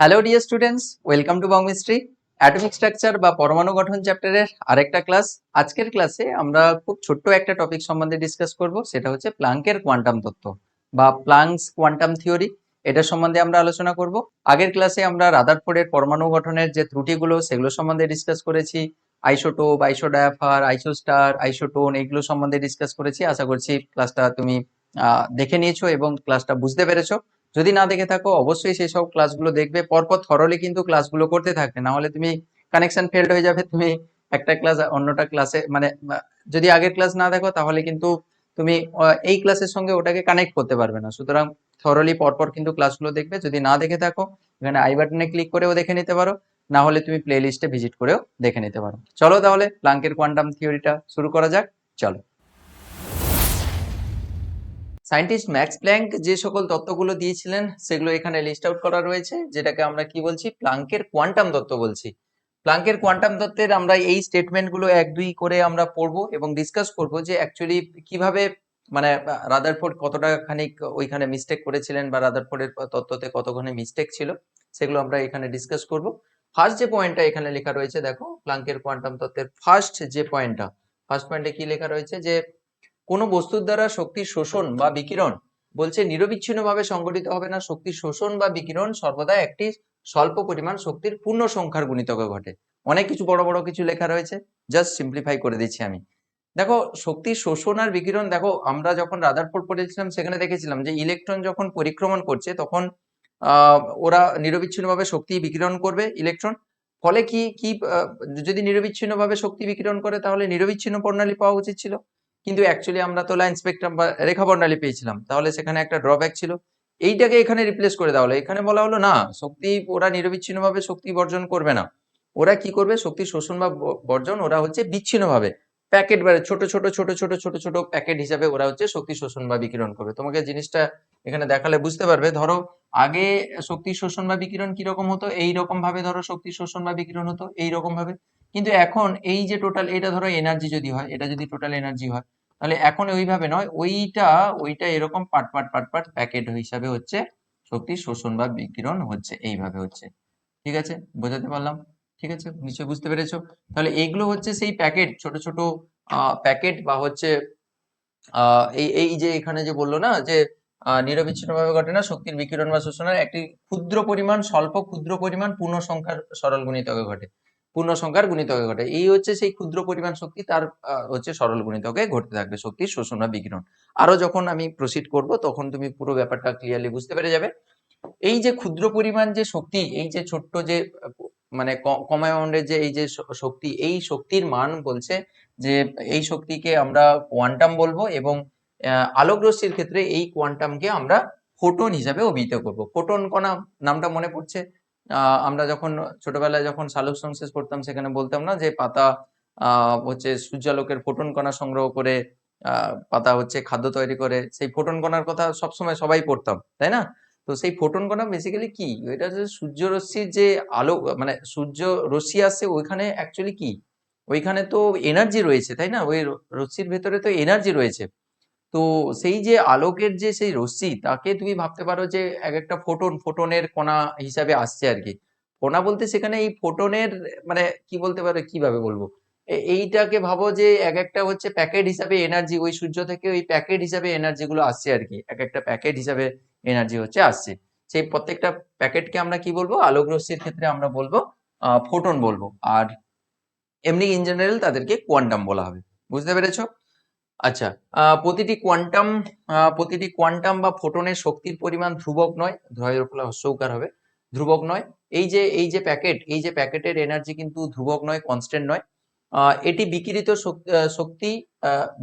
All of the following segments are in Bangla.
Hello dear students, welcome to biochemistry. Atomic structure বা পরমাণু গঠন চ্যাপ্টারের আরেকটা ক্লাস। আজকের ক্লাসে আমরা খুব ছোট্ট একটা টপিক সম্বন্ধে ডিসকাস করব, সেটা হচ্ছে প্লাঙ্কের কোয়ান্টাম তত্ত্ব বা প্লাঙ্কস কোয়ান্টাম থিওরি। এটা সম্বন্ধে আমরা আলোচনা করব। আগের ক্লাসে আমরা রাদারফোর্ডের পরমাণু গঠনের যে ত্রুটিগুলো সেগুলো সম্বন্ধে ডিসকাস করেছি। আইসোটোপ, আইসোডায়াফার, আইসোস্টার, আইসোটোন এগুলো সম্বন্ধে ডিসকাস করেছি। আশা করছি ক্লাসটা তুমি দেখে নিয়েছো এবং ক্লাসটা বুঝতে পেরেছো। যদি না দেখে থাকো অবশ্যই সেই সব ক্লাসগুলো দেখবে, পরপর থরলি কিন্তু ক্লাসগুলো করতে থাকবে, না হলে তুমি কানেকশন ফেল্ড হয়ে যাবে। তুমি একটা ক্লাস অন্যটা ক্লাসে মানে যদি আগের ক্লাস না দেখো তাহলে কিন্তু তুমি এই ক্লাসের সঙ্গে ওটাকে কানেক্ট করতে পারবে না। সুতরাং থরলি পরপর কিন্তু ক্লাসগুলো দেখবে। যদি না দেখে থাকো এখানে আই বাটনে ক্লিক করেও দেখে নিতে পারো, না হলে তুমি প্লে লিস্টে ভিজিট করেও দেখে নিতে পারো। চলো তাহলে প্লাঙ্কের কোয়ান্টাম থিওরিটা শুরু করা যাক। চলো। সায়েন্টিস্ট ম্যাক্স প্ল্যাঙ্ক যে সকল তত্ত্বগুলো দিয়েছিলেন সেগুলো এখানে লিস্ট আউট করা রয়েছে, যেটাকে আমরা কি বলছি, প্লাঙ্কের কোয়ান্টাম তত্ত্ব বলছি। প্লাঙ্কের কোয়ান্টাম তত্ত্বের আমরা এই স্টেটমেন্টগুলো এক দুই করে আমরা পড়বো এবং ডিসকাস করব যে অ্যাকচুয়ালি কিভাবে মানে রাদারফোর্ড কতটা খানিক ওইখানে মিস্টেক করেছিলেন বা রাদারফোর্ডের তত্ত্বতে কতখানি মিস্টেক ছিল, সেগুলো আমরা এখানে ডিসকাস করব। ফার্স্ট যে পয়েন্টটা এখানে লেখা রয়েছে, দেখো প্লাঙ্কের কোয়ান্টাম তত্ত্বের ফার্স্ট পয়েন্টে কি লেখা রয়েছে যে কোনো বস্তুর দ্বারা শক্তির শোষণ বা বিকিরণ বলছে নিরবিচ্ছিন্নভাবে সংঘটিত হবে না। শক্তির শোষণ বা বিকিরণ সর্বদা একটি স্বল্প পরিমাণ শক্তির পূর্ণ সংখ্যার গুণিতকে ঘটে। অনেক কিছু বড় বড় কিছু লেখা রয়েছে, জাস্ট সিম্পলিফাই করে দিচ্ছি আমি। দেখো, শক্তির শোষণ আর বিকিরণ, দেখো আমরা যখন রাদারফোর্ড পড়েছিলাম সেখানে দেখেছিলাম যে ইলেকট্রন যখন পরিক্রমণ করছে তখন ওরা নিরবিচ্ছিন্নভাবে শক্তি বিকিরণ করবে ইলেকট্রন। ফলে কি কি যদি নিরবিচ্ছিন্নভাবে শক্তি বিকিরণ করে তাহলে নিরবিচ্ছিন্ন বর্ণালী পাওয়া উচিত ছিল, কিন্তু অ্যাকচুয়ালি আমরা তো লাইন স্পেকট্রাম বা রেখা বর্ণালী পেয়েছিলাম, তাহলে সেখানে একটা ড্রব্যাক ছিল। এইটাকে এখানে রিপ্লেস করে দেওয়া হলো। এখানে বলা হলো না, শক্তি ওরা নিরবিচ্ছিন্নভাবে শক্তি বর্জন করবে না। ওরা কি করবে, শক্তি শোষণ বা বর্জন ওরা হচ্ছে বিচ্ছিন্নভাবে প্যাকেট বারে ছোট ছোট ছোট ছোট ছোট ছোট প্যাকেট হিসাবে ওরা হচ্ছে শক্তি শোষণ বা বিকিরণ করবে। তোমাকে জিনিসটা এখানে দেখালে বুঝতে পারবে। ধরো আগে শক্তি শোষণ বা বিকিরণ কিরকম হতো, এইরকম ভাবে ধরো শক্তি শোষণ বা বিকিরণ হতো এইরকম ভাবে। কিন্তু এখন এই যে টোটাল এটা ধরো এনার্জি যদি হয়, এটা যদি টোটাল এনার্জি হয়, তাহলে এখন ওইভাবে নয়, ওইটা ওইটা এরকম part part part part packet হিসাবে হচ্ছে শক্তি শোষণ বা বিকিরণ হচ্ছে, এইভাবে হচ্ছে। ঠিক আছে, বোঝাতে পারলাম? ঠিক আছে, নিশ্চয়ই বুঝতে পেরেছো। তাহলে এইগুলো হচ্ছে সেই প্যাকেট, ছোট ছোট প্যাকেট বা হচ্ছে এই এই যে এখানে যে বললো না যে নিরবিচ্ছিন্নভাবে ঘটে না, শক্তির বিকিরণ বা শোষণের একটি ক্ষুদ্র পরিমাণ, স্বল্প ক্ষুদ্র পরিমাণ পূর্ণ সংখ্যার সরল গুণিতকে ঘটে। পূর্ণ সংখ্যার গুণিতকে ঘটে, এই হচ্ছে সেই ক্ষুদ্র পরিমাণ শক্তি, তার হচ্ছে সরল গুণিতকে ঘটতে থাকবে শক্তির শোষণ বা বিকিরণ। আরো যখন আমি প্রসিড করব তখন তুমি পুরো ব্যাপারটা ক্লিয়ারলি বুঝতে পেরে যাবে। এই যে ক্ষুদ্র পরিমাণ যে শক্তি, এই যে ছোট্ট যে মানে কম অ্যামাউন্টের যে এই যে শক্তি, এই শক্তির মান বলছে যে এই শক্তিকে আমরা কোয়ান্টাম বলবো, এবং আলোক রশ্মির ক্ষেত্রে এই কোয়ান্টামকে আমরা ফোটন হিসাবে অভিহিত করব। ফোটন কণা নামটা মনে পড়ছে, আমরা যখন ছোটবেলায় যখন সালোক সংশ্লেষ পড়তাম সেখানে বলতাম না যে পাতা হচ্ছে সূর্যালোকের ফোটন কণা সংগ্রহ করে পাতা হচ্ছে খাদ্য তৈরি করে, সেই ফোটন কণার কথা সবসময় সবাই পড়তাম, তাই না? তো সেই ফোটন কণা বেসিক্যালি কি, এটা যে সূর্য রশ্মির যে আলো, মানে সূর্য রশ্মি আসছে ওইখানে অ্যাকচুয়ালি কি, ওইখানে তো এনার্জি রয়েছে, তাই না? ওই রশ্মির ভেতরে তো এনার্জি রয়েছে। তো সেই যে আলোকের যে সেই রশ্মি, তাকে তুমি ভাবতে পারো যে এক একটা ফোটনের কণা হিসাবে আসছে আর কি। কণা বলতে সেখানে এই ফোটনের মানে কি বলতে পারো, কিভাবে বলবো, এইটাকে ভাবো যে এক একটা হচ্ছে প্যাকেট হিসাবে এনার্জি, ওই সূর্য থেকে ওই প্যাকেট হিসাবে এনার্জি গুলো আসছে আর কি, এক একটা প্যাকেট হিসাবে এনার্জি হচ্ছে আসছে। সেই প্রত্যেকটা প্যাকেটকে আমরা কি বলবো, আলোক রশ্মির ক্ষেত্রে আমরা বলবো ফোটন বলবো, আর এমনি ইন জেনারেল তাদেরকে কোয়ান্টাম বলা হবে। বুঝতে পেরেছো? আচ্ছা, প্রতিটি কোয়ান্টাম বা ফোটনের শক্তির পরিমাণ ধ্রুবক নয়, ধ্রুবের ফলে হস্যৌকার হবে, ধ্রুবক নয়। এই যে প্যাকেট, এই যে প্যাকেটের এনার্জি কিন্তু ধ্রুবক নয়, কনস্ট্যান্ট নয়। এটি বিকিরিত শক্তি,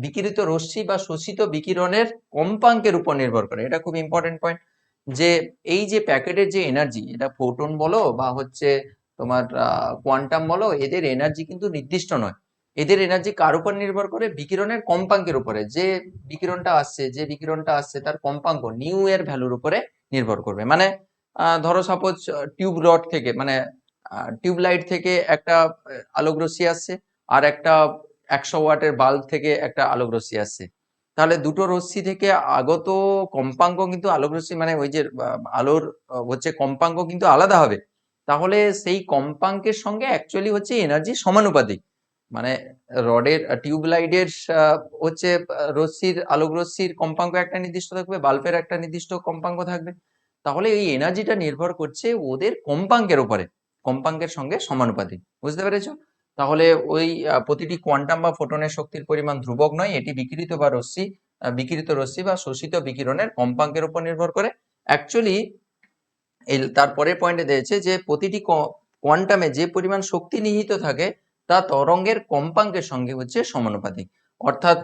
বিকিরিত রশ্মি বা শোষিত বিকিরণের কম্পাঙ্কের উপর নির্ভর করে। এটা খুব ইম্পর্টেন্ট পয়েন্ট, যে এই যে প্যাকেটের যে এনার্জি, এটা ফোটন বলো বা হচ্ছে তোমার কোয়ান্টাম বলো, এদের এনার্জি কিন্তু নির্দিষ্ট নয়। এদের এনার্জি কার উপর নির্ভর করে, বিকিরণের কম্পাঙ্কের উপরে। যে বিকিরণটা আসছে তার কম্পাঙ্ক নিউ এর ভ্যালুর উপরে নির্ভর করবে। মানে ধরো সাপোজ টিউব রড থেকে, মানে টিউব লাইট থেকে একটা আলোক রশ্মি আসছে, আর একটা 100 ওয়াটের বাল্ব থেকে একটা আলোক রশ্মি আসছে। তাহলে দুটো রশ্মি থেকে আগত কম্পাঙ্ক কিন্তু আলোক রশ্মি মানে ওই যে আলোর হচ্ছে কম্পাঙ্ক কিন্তু আলাদা হবে। তাহলে সেই কম্পাঙ্কের সঙ্গে অ্যাকচুয়ালি হচ্ছে এনার্জি সমানুপাতিক। মানে রডের টিউবলাইটের হচ্ছে আলোক রশ্মির কম্পাঙ্ক একটা নির্দিষ্ট থাকবে, বাল্বের একটা নির্দিষ্ট কম্পাঙ্ক থাকবে। তাহলে এই এনার্জিটা নির্ভর করছে ওদের কম্পাঙ্কের উপরে, কম্পাঙ্কের সঙ্গে সমানুপাতিক। বুঝতে পেরেছো? তাহলে ওই প্রতিটি কোয়ান্টাম বা ফোটনের শক্তির পরিমাণ ধ্রুবক নয়, এটি বিকিরিত রশ্মি বা শোষিত বিকিরণের কম্পাঙ্কের উপর নির্ভর করে। অ্যাকচুয়ালি তারপরের পয়েন্টে দিয়েছে যে প্রতিটি কোয়ান্টামে যে পরিমাণ শক্তি নিহিত থাকে তা তরঙ্গের কম্পাঙ্কের সঙ্গে হচ্ছে সমানুপাতিক। অর্থাৎ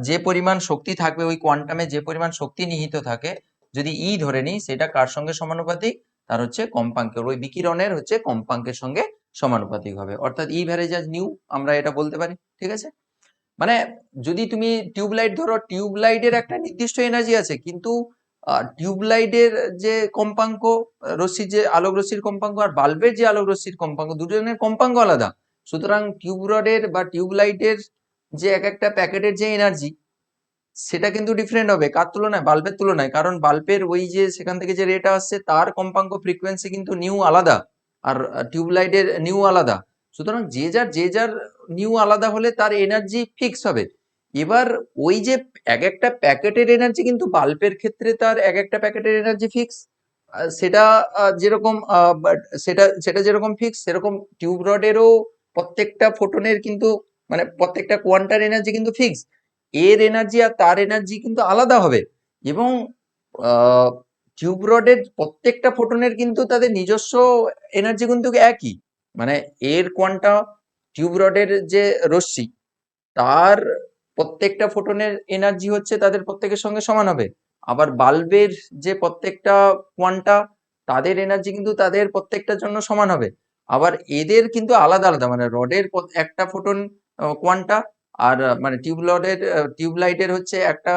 যে পরিমাণ শক্তি থাকবে ওই কোয়ান্টামে, যে পরিমাণ শক্তি নিহিত থাকে, যদি ই ধরে নিই, সেটা কার সঙ্গে সমানুপাতিক? তার হচ্ছে কম্পাঙ্কের, ওই বিকিরণের হচ্ছে কম্পাঙ্কের সঙ্গে সমানুপাতিক হবে। অর্থাৎ ই ভ্যারেজাজ নিউ আমরা এটা বলতে পারি। ঠিক আছে? মানে যদি তুমি টিউবলাইট ধরো, টিউবলাইটের একটা নির্দিষ্ট এনার্জি আছে, কিন্তু টিউবলাইটের যে কম্পাঙ্ক, রশ্মির যে আলোক রশ্মির কম্পাঙ্ক, আর বাল্বের যে আলোক রশ্মির কম্পাঙ্ক, দুজনের কম্পাঙ্ক আলাদা। সুতরাং টিউব রডের বা টিউবলাইটের যে এক একটা প্যাকেটের যে এনার্জি, সেটা কিন্তু ডিফারেন্ট হবে কার তুলনায়? বাল্বের তুলনায়। কারণ বাল্বের ওই যে সেখান থেকে যে রেট আসছে তার কম্পাঙ্ক ফ্রিকোয়েন্সি কিন্তু নিউ আলাদা, আর টিউবলাইটের নিউ আলাদা। সুতরাং যে যার নিউ আলাদা হলে তার এনার্জি ফিক্স হবে। এবার ওই যে এক একটা প্যাকেটের এনার্জি কিন্তু বাল্বের ক্ষেত্রে তার এক একটা প্যাকেটের এনার্জি ফিক্স, সেটা যেরকম সেটা যেরকম ফিক্স, সেরকম টিউব রডেরও প্রত্যেকটা ফোটনের কিন্তু মানে প্রত্যেকটা কোয়ান্টার এনার্জি কিন্তু ফিক্স। এর এনার্জি আর তার এনার্জি কিন্তু আলাদা হবে। এবং টিউব রডের প্রত্যেকটা ফোটনের কিন্তু তাদের নিজস্ব এনার্জি কিন্তু একই। মানে এর কোয়ান্টা, টিউব রডের যে রশ্মি, তার প্রত্যেকটা ফোটনের এনার্জি হচ্ছে তাদের প্রত্যেকের সঙ্গে সমান হবে। আবার বাল্বের যে প্রত্যেকটা কোয়ান্টা, তাদের এনার্জি কিন্তু তাদের প্রত্যেকটার জন্য সমান হবে। আবার এদের কিন্তু আলাদা আলাদা, মানে রডের একটা ফোটন কোয়ান্টা, আর মানে টিউবলাইটের হচ্ছে একটা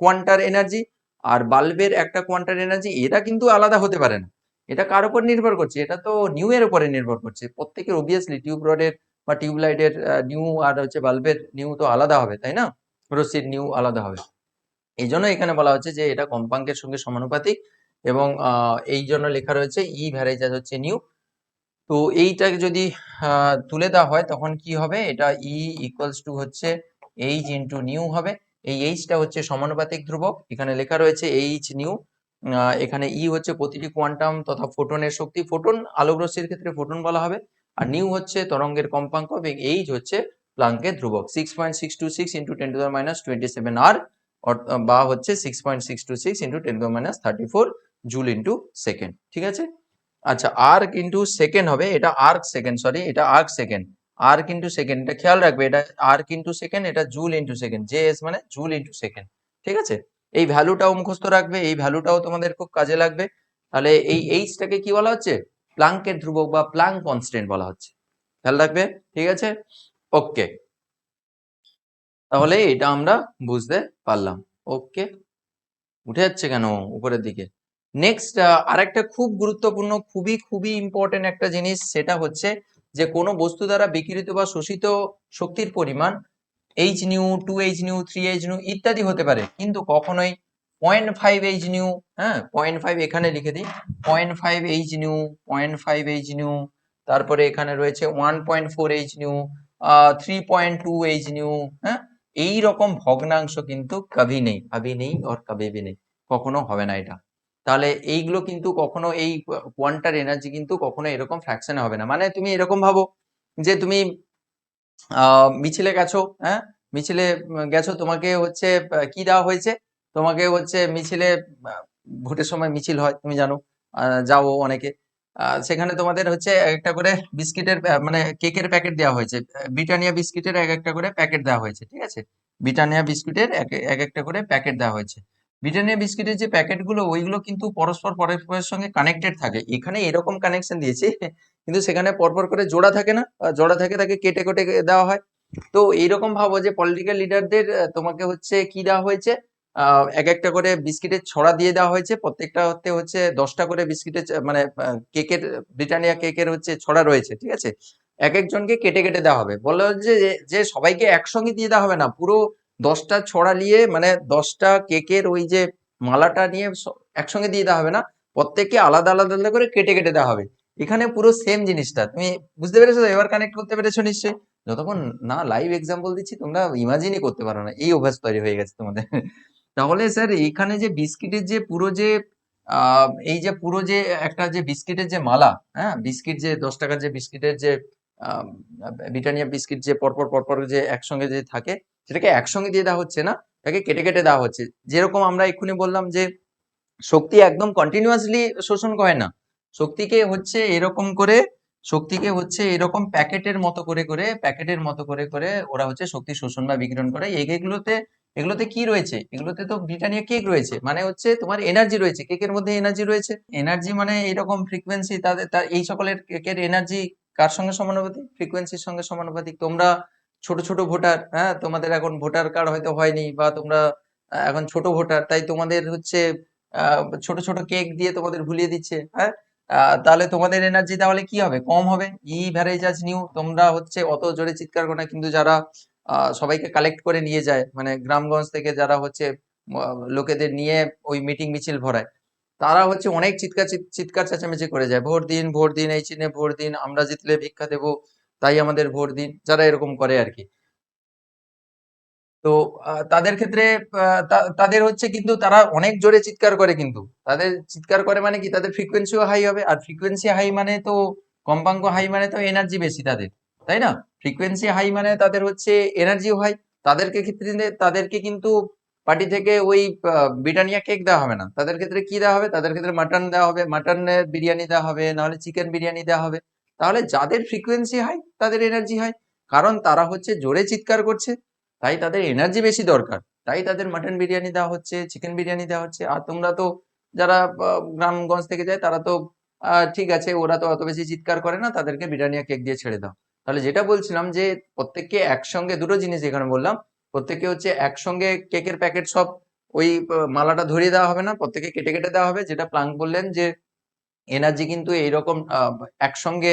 কোয়ান্টার এনার্জি, আর বাল্বের একটা কোয়ান্টার এনার্জি, এরা কিন্তু আলাদা হতে পারে না। এটা কার উপর নির্ভর করছে? এটা তো নিউ এর উপরে নির্ভর করছে প্রত্যেকের। অবভিয়াসলি টিউব রডের বা টিউবলাইটের নিউ আর হচ্ছে বাল্বের নিউ তো আলাদা হবে, তাই না? রশ্মির নিউ আলাদা হবে। এই জন্য এখানে বলা হচ্ছে যে এটা কম্পাঙ্কের সঙ্গে সমানুপাতিক, এবং এই জন্য লেখা রয়েছে ই ভ্যারেজাজ হচ্ছে নিউ। তো এইটাকে যদি তুলে দেওয়া হয় তখন কি হবে? এটা ই ইকুয়ালস টু হচ্ছে এইচ ইন্টু নিউ হবে। এই এইচটা হচ্ছে সমানুপাতিক ধ্রুবক, এখানে লেখা রয়েছে এইচ নিউ। এখানে ই হচ্ছে প্রতিটি কোয়ান্টাম তথা ফোটনের শক্তি, ফোটন আলোক রশ্মির ক্ষেত্রে ফোটন বলা হবে, আর নিউ হচ্ছে তরঙ্গের কম্পাঙ্ক, এবং এইচ হচ্ছে প্লাঙ্কের ধ্রুবক 6.626 ইন্টু 10⁻27 আর, বা হচ্ছে 6.626 ইন্টু 10⁻34 জুল ইন্টু সেকেন্ড। ঠিক আছে? আচ্ছা, আর্ক ইন্টু সেকেন্ড হবে, এটা আর্ক সেকেন্ড, সরি এটা arc second. Arc into second, এটা খেয়াল রাখবে, এটা আর্ক ইন্টু সেকেন্ড, এটা জুল ইন্টু সেকেন্ড, জেএস মানে জুল ইন্টু সেকেন্ড। ঠিক আছে? এই ভ্যালুটাও মুখস্থ রাখবে, এই ভ্যালুটাও তোমাদের খুব কাজে লাগবে। তাহলে এই এইচটাকে কি বলা হচ্ছে? প্লাঙ্কের ধ্রুবক বা প্লাঙ্ক কনস্ট্যান্ট বলা হচ্ছে। খেয়াল রাখবে। ঠিক আছে? ওকে, তাহলে এটা আমরা বুঝতে পারলাম। ওকে, উঠে যাচ্ছে কেন উপরের দিকে? নেক্সট আরেকটা খুব গুরুত্বপূর্ণ, খুবই খুবই ইম্পর্টেন্ট একটা জিনিস, সেটা হচ্ছে যে কোনো বস্তু দ্বারা বিকিরিত বা শোষিত শক্তির পরিমাণ H new, 2H new, 3H new ইত্যাদি হতে পারে, কিন্তু কখনোই 0.5H নিউ, হ্যাঁ 0.5 এখানে লিখে দিই, 0.5H নিউ, 0.5H নিউ, তারপরে এখানে রয়েছে 1.4H নিউ, 3.2H নিউ, হ্যাঁ এই রকম ভগ্নাংশ কিন্তু কভি নেই, আভি নেই আর কবে ভি নেই, কখনো হবে না এটা। তাহলে এইগুলো কিন্তু কখনো, এই কোয়ান্টার এনার্জি কিন্তু কখনো এরকম ফ্র্যাকশনে হবে না। মানে তুমি এরকম ভাবো যে তুমি মিছিলে গেছো, হ্যাঁ মিছিলে গেছো, তোমাকে হচ্ছে কি দেওয়া হয়েছে? তোমাকে হচ্ছে মিছিলে, ভোটের সময় মিছিল হয় তুমি জানো, যাও অনেকে, সেখানে তোমাদের হচ্ছে একটা করে বিস্কিটের মানে কেকের প্যাকেট দেওয়া হয়েছে, ব্রিটানিয়া বিস্কিটের এক একটা করে প্যাকেট দেওয়া হয়েছে। ঠিক আছে? ব্রিটানিয়া বিস্কুটের এক একটা করে প্যাকেট দেওয়া হয়েছে। ব্রিটানিয়া বিস্কিটের যে প্যাকেটগুলো, ওইগুলো কিন্তু পরস্পর পরস্পরের সঙ্গে কানেক্টেড থাকে। এখানে এরকম কানেকশন দিয়েছে, কিন্তু সেখানে পরপর করে জোড়া থাকে না, জোড়া থাকে, তাকে কেটে কেটে দেওয়া হয়। তো এইরকম ভাবো যে পলিটিক্যাল লিডারদের তোমাকে হচ্ছে কি দেওয়া হয়েছে? এক একটা করে বিস্কিটের ছড়া দিয়ে দেওয়া হয়েছে, প্রত্যেকটাতে হচ্ছে 10টা করে বিস্কিটের মানে কেকের, ব্রিটানিয়া কেকের হচ্ছে ছড়া রয়েছে। ঠিক আছে? এক একজনকে কেটে কেটে দেওয়া হবে, বলা হচ্ছে যে সবাইকে একসঙ্গে দিয়ে দেওয়া হবে না, পুরো 10টা ছড়া নিয়ে মানে 10টা কেকের ওই যে মালাটা নিয়ে একসঙ্গে দিয়ে দেওয়া হবে না, প্রত্যেককে আলাদা আলাদা আলাদা করে কেটে কেটে দেওয়া হবে। এখানে পুরো সেম জিনিসটা তুমি বুঝতে পেরেছো তো? এবার কানেক্ট করতে পেরেছো নিশ্চয়ই। যতক্ষণ না লাইভ এক্সাম্পল দিচ্ছি তোমরা ইমাজিনই করতে পারো না, এই অভ্যাস তৈরি হয়ে গেছে তোমাদের। তাহলে স্যার এইখানে যে বিস্কিটের যে পুরো যে এই যে পুরো যে একটা যে বিস্কিটের যে মালা, হ্যাঁ বিস্কিট যে 10 টাকার যে বিস্কিটের যে আহ, ব্রিটানিয়া বিস্কিট যে পরপর পরপর যে একসঙ্গে যে থাকে, সেটাকে একসঙ্গে দিয়ে দেওয়া হচ্ছে না, তাকে কেটে কেটে দেওয়া হচ্ছে। যেরকম আমরা এক্ষুনি বললাম যে শক্তি একদম কন্টিনিউয়াসলি শোষণ করে না, শক্তিকে হচ্ছে এরকম করে, শক্তিকে হচ্ছে এরকম প্যাকেটের মতো করে করে ওরা হচ্ছে শক্তি শোষণ বা বিকিরণ করে। এগুলোতে এগুলোতে কি রয়েছে? এগুলোতে তো ব্রিটানিয়া কেক রয়েছে, মানে হচ্ছে তোমার এনার্জি রয়েছে, কেকের মধ্যে এনার্জি রয়েছে। এনার্জি মানে এরকম ফ্রিকোয়েন্সি, তার এই সকলের কেকের এনার্জি কার সঙ্গে সমানুপাতিক? ফ্রিকোয়েন্সির সঙ্গে সমানুপাতিক। তোমরা ছোট ছোট ভোটার, হ্যাঁ তোমাদের এখন ভোটার কার্ড হয়তো হয়নি, বা তোমরা এখন ছোট ভোটার, তাই তোমাদের হচ্ছে ছোট ছোট কেক দিয়ে তোমাদের ভুলিয়ে দিচ্ছে, হ্যাঁ তাহলে তোমাদের এনার্জি তাহলে কি হবে? কম হবে। ই ভ্যারেজাজ নিউ, তোমরা হচ্ছে অত জোরে চিৎকার করো না, কিন্তু যারা সবাইকে কালেক্ট করে নিয়ে যায়, মানে গ্রামগঞ্জ থেকে যারা হচ্ছে লোকেদের নিয়ে ওই মিটিং মিছিল ভরায়, তারা হচ্ছে অনেক চিৎকার চেঁচামেচি করে যায়, ভোট দিন ভোট দিন, এই চিহ্নে ভোট দিন, আমরা জিতলে ভিক্ষা দেবো, তাই আমাদের ভোট দিন, যারা এরকম করে আর কি। তো তাদের ক্ষেত্রে তাদের হচ্ছে কিন্তু তারা অনেক জোরে চিৎকার করে, কিন্তু তাদের চিৎকার করে মানে কি, তাদের ফ্রিকোয়েন্সিও হাই হবে, আর ফ্রিকোয়েন্সি হাই মানে তো কম্পাঙ্ক হাই মানে তো এনার্জি বেশি তাদের, তাই না? ফ্রিকোয়েন্সি হাই মানে তাদের হচ্ছে এনার্জিও হাই। তাদেরকে কিন্তু পার্টি থেকে ওই ব্রিটানিয়া কেক দেওয়া হবে না, তাদের ক্ষেত্রে কি দেওয়া হবে? তাদের ক্ষেত্রে মাটন দেওয়া হবে, মাটনের বিরিয়ানি দেওয়া হবে, নাহলে চিকেন বিরিয়ানি দেওয়া হবে। তাহলে যাদের ফ্রিকোয়েন্সি হাই তাদের এনার্জি হাই, কারণ তারা হচ্ছে জোরে চিৎকার করছে, তাই তাদের এনার্জি বেশি দরকার, তাই তাদের মাটন বিরিয়ানি দেওয়া হচ্ছে, চিকেন বিরিয়ানি দেওয়া হচ্ছে। আর তোমরা তো যারা গ্রামগঞ্জ থেকে যায়, তারা তো ঠিক আছে, ওরা তো অত বেশি চিৎকার করে না, তাদেরকে বিরিয়ানি কেক দিয়ে ছেড়ে দাও। তাহলে যেটা বলছিলাম যে প্রত্যেককে একসঙ্গে দুটো জিনিস এখানে বললাম, প্রত্যেককে হচ্ছে একসঙ্গে কেকের প্যাকেট সব ওই মালাটা ধরিয়ে দেওয়া হবে না, প্রত্যেকে কেটে কেটে দেওয়া হবে। যেটা প্লাঙ্ক বললেন যে এনার্জি কিন্তু এইরকম একসঙ্গে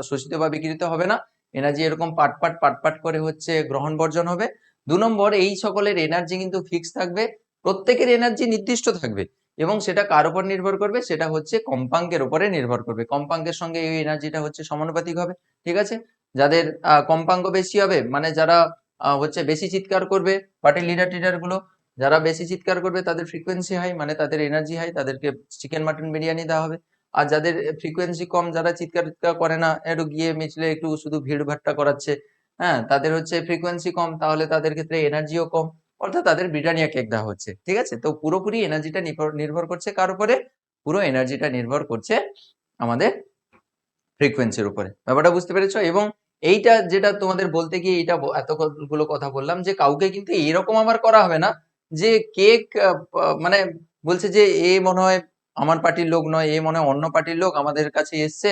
শোষিত বা বিকিরিত হবে না, এনার্জি এরকম পাট পাট পাট পাট করে হচ্ছে গ্রহণ বর্জন হবে। 2 নম্বর, এই সকলের এনার্জি কিন্তু ফিক্স থাকবে, প্রত্যেকের এনার্জি নির্দিষ্ট থাকবে, এবং সেটা কার উপর নির্ভর করবে? সেটা হচ্ছে কম্পাঙ্কের উপরে নির্ভর করবে, কম্পাঙ্কের সঙ্গে এই এনার্জিটা হচ্ছে সমানুপাতিক হবে। ঠিক আছে, যাদের কম্পাঙ্ক বেশি হবে, মানে যারা হচ্ছে বেশি চিৎকার করবে, পার্টির লিডার টিডার গুলো যারা বেশি চিৎকার করবে, তাদের ফ্রিকোয়েন্সি হাই, মানে তাদের এনার্জি হাই, তাদেরকে চিকেন মাটন বিরিয়ানি দেওয়া হবে। আর যাদের ফ্রিকোয়েন্সি কম, যারা চিৎকার টিৎকার করে না, একটু গিয়ে মিছিলে একটু শুধু ভিড় ভাট্টা করাচ্ছে, হ্যাঁ তাদের হচ্ছে ফ্রিকোয়েন্সি কম, তাহলে তাদের ক্ষেত্রে এনার্জিও কম, অর্থাৎ তাদের ব্রিটানিয়া কেক দেওয়া হচ্ছে। ঠিক আছে, তো পুরোপুরি এনার্জিটা নির্ভর করছে কার উপরে? পুরো এনার্জিটা নির্ভর করছে আমাদের ফ্রিকোয়েন্সির উপরে। ব্যাপারটা বুঝতে পেরেছো? এবং এইটা যেটা তোমাদের বলতে গিয়ে এইটা এতগুলো কথা বললাম, যে কাউকে কিন্তু এরকম আবার করা হবে না যে কেক মানে বলছে যে এ মনে হয় আমার পার্টির লোক নয়, এ মনে হয় অন্য পার্টির লোক, আমাদের কাছে এসছে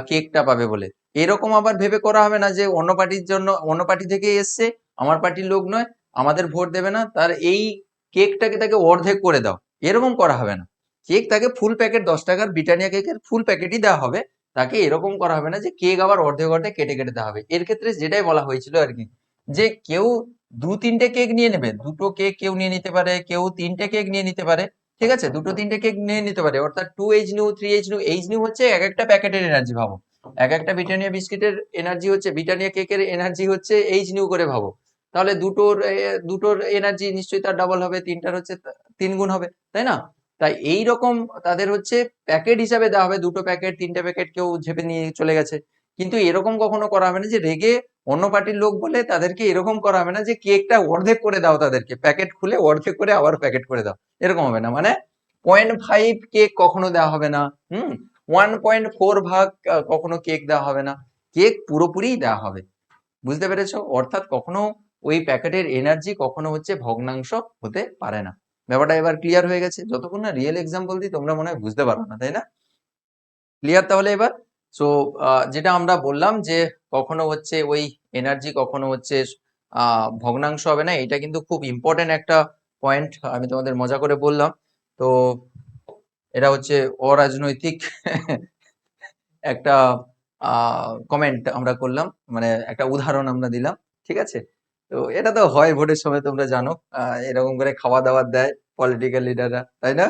কেকটা পাবে বলে। এরকম আবার ভেবে করা হবে না যে অন্য পার্টির জন্য, অন্য পার্টি থেকে এসছে, আমার পার্টির লোক নয়, আমাদের ভোট দেবে না, তার এই কেকটাকে তাকে অর্ধেক করে দাও, এরকম করা হবে না। কেক তাকে ফুল প্যাকেট, 10 টাকার ব্রিটানিয়া কেকের ফুল প্যাকেটই দেওয়া হবে, তাকে এরকম করা হবে না যে কেক আবার অর্ধেক অর্ধেক কেটে কেটে দেওয়া হবে। এর ক্ষেত্রে যেটাই বলা হয়েছিল আর কি, যে কেউ 2-3টে কেক নিয়ে নেবে, 2টো কেক কেউ নিয়ে নিতে পারে, কেউ 3টে কেক নিয়ে নিতে পারে। ঠিক আছে, 2-3টে কেক নিয়ে নিতে পারে, অর্থাৎ 2H new, 3H new. H new হচ্ছে এক একটা প্যাকেটের এনার্জি, ভাবো এক একটা ব্রিটানিয়া বিস্কিটের এনার্জি হচ্ছে, ব্রিটানিয়া কেকের এনার্জি হচ্ছে H নিউ করে ভাবো। তাহলে দুটোর এনার্জি নিশ্চয়ই তার ডাবল হবে, তিনটার হচ্ছে 3 গুণ হবে, তাই না? তাই এই রকম তাদের হচ্ছে প্যাকেট হিসাবে দেওয়া হবে, 2টো প্যাকেট 3টে প্যাকেট কেউ ঝেপে নিয়ে চলে গেছে। কিন্তু এরকম কখনো করা হবে না যে রেগে অন্য পার্টির লোক বলে তাদেরকে এরকম করা হবে না যে কেকটা অর্ধেক করে দাও, তাদেরকে প্যাকেট খুলে অর্ধেক করে আবার প্যাকেট করে দাও, এরকম হবে না। মানে 0.5 কেক কখনো দেওয়া হবে না, 1.4 ভাগ কখনো কেক দেওয়া হবে না, কেক পুরোপুরি দেওয়া হবে। বুঝতে পেরেছো? অর্থাৎ কখনো ওই প্যাকেটের এনার্জি কখনো হচ্ছে ভগ্নাংশ হতে পারে না। ব্যাপারটা এবার ক্লিয়ার হয়ে গেছে? যতক্ষণ না রিয়েল এক্সাম্পল দিই তোমরা মনে হয় বুঝতে পারো না, তাই না? ক্লিয়ার তাহলে এবার? সো যেটা আমরা বললাম যে কখনো হচ্ছে ওই এনার্জি কখনো হচ্ছে ভগ্নাংশ হবে না, এটা কিন্তু খুব ইম্পর্টেন্ট একটা পয়েন্ট, আমি তোমাদের মজা করে বললাম। তো এটা হচ্ছে অরাজনৈতিক একটা কমেন্ট আমরা করলাম, মানে একটা উদাহরণ আমরা দিলাম। ঠিক আছে, তো এটা তো হয় ভোটের সময়, তোমরা জানো এরকম করে খাওয়া দাওয়ার দেয় পলিটিক্যাল লিডাররা, তাই না?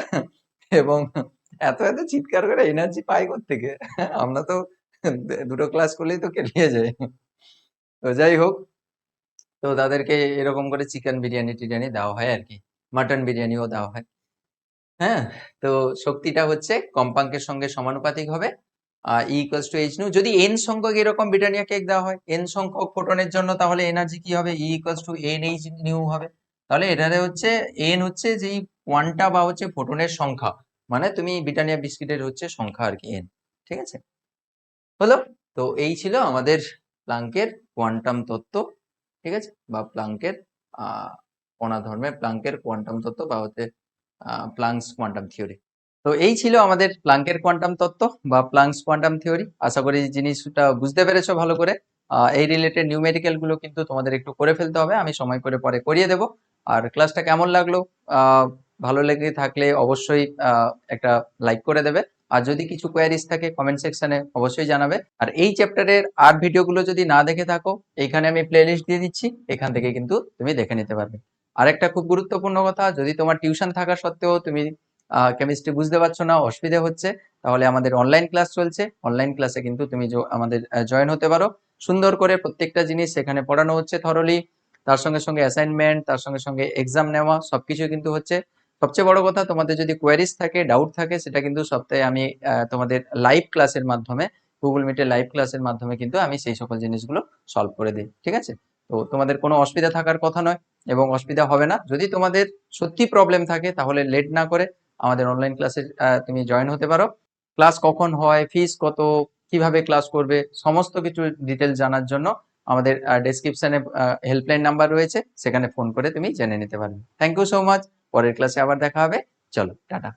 এবং এত এত চিৎকার করে এনার্জি পাই থেকে আমরা তো দুটো ক্লাস করলেই তো কেলিয়ে যাই। তো যাই হোক, তো তাদেরকে এরকম করে চিকেন বিরিয়ানি টিরিয়ানি দেওয়া হয় আর কি, মাটন বিরিয়ানিও দেওয়া হয়। হ্যাঁ, তো শক্তিটা হচ্ছে কম্পাঙ্কের সঙ্গে সমানুপাতিক হবে। E equals to H new. যদি এন সংখ্যক এরকম ব্রিটানিয়া কেক দেওয়া হয় এন সংখ্যক ফোটনের জন্য, তাহলে এনার্জি কি হবে? E equals to N H new হবে। তাহলে এটারে হচ্ছে এন হচ্ছে যেই কোয়ান্টা বা হচ্ছে ফোটনের সংখ্যা, মানে তুমি ব্রিটানিয়া বিস্কিটের হচ্ছে সংখ্যা আর কি, এন। ঠিক আছে, হলো। তো এই ছিল আমাদের প্লাঙ্কের কোয়ান্টাম তত্ত্ব। ঠিক আছে, বা প্লাঙ্কের কণা ধর্মের প্লাঙ্কের কোয়ান্টাম তত্ত্ব, বা হচ্ছে প্লাঙ্কস কোয়ান্টাম থিওরি। তো এই ছিল আমাদের প্লাঙ্কের কোয়ান্টাম তত্ত্ব বা প্লাঙ্কস কোয়ান্টাম থিওরি। আশা করি জিনিসটা বুঝতে পেরেছো ভালো করে। এই রিলেটেড নিউমেরিক্যাল গুলো কিন্তু তোমাদের একটু করে ফেলতে হবে, আমি সময় করে পরে করিয়ে দেব। আর ক্লাসটা কেমন লাগলো, ভালো লেগে থাকলে অবশ্যই একটা লাইক করে দেবে। আর যদি কিছু কোয়ারিজ থাকে কমেন্ট সেকশনে অবশ্যই জানাবে। আর এই চ্যাপ্টারের আর ভিডিওগুলো যদি না দেখে থাকো, এইখানে আমি প্লেলিস্ট দিয়ে দিচ্ছি, এখান থেকে কিন্তু তুমি দেখে নিতে পারবে। আরেকটা খুব গুরুত্বপূর্ণ কথা, যদি তোমার টিউশন থাকা সত্ত্বেও তুমি কেমিস্ট্রি বুঝতে পারছো না, অসুবিধা হচ্ছে, তাহলে আমাদের অনলাইন ক্লাস চলছে। অনলাইন ক্লাসে কিন্তু তুমি আমাদের জয়েন হতে পারো। সুন্দর করে প্রত্যেকটা জিনিস সেখানে পড়ানো হচ্ছে থরলি, তার সঙ্গে সঙ্গে অ্যাসাইনমেন্ট, তার সঙ্গে সঙ্গে এক্সাম নেওয়া, সবকিছু কিন্তু হচ্ছে। সবচেয়ে বড় কথা, তোমাদের যদি কোয়ারিজ থাকে, ডাউট থাকে, সেটা কিন্তু সপ্তাহে আমি তোমাদের লাইভ ক্লাসের মাধ্যমে, গুগল মিটের লাইভ ক্লাসের মাধ্যমে কিন্তু আমি সেই সকল জিনিসগুলো সলভ করে দিই। ঠিক আছে, তো তোমাদের কোনো অসুবিধা থাকার কথা নয় এবং অসুবিধা হবে না। যদি তোমাদের সত্যি প্রবলেম থাকে, তাহলে লেট না করে আমাদের অনলাইন ক্লাসে তুমি জয়েন হতে পারো। ক্লাস কখন হয়, ফিস কত, কিভাবে ক্লাস করবে, সমস্ত কিছু ডিটেলস জানার জন্য আমাদের ডেসক্রিপশনে হেল্পলাইন নাম্বার রয়েছে, সেখানে ফোন করে তুমি জেনে নিতে পারবে। Thank you so much. পরের ক্লাসে আবার দেখা হবে। চলো, টাটা।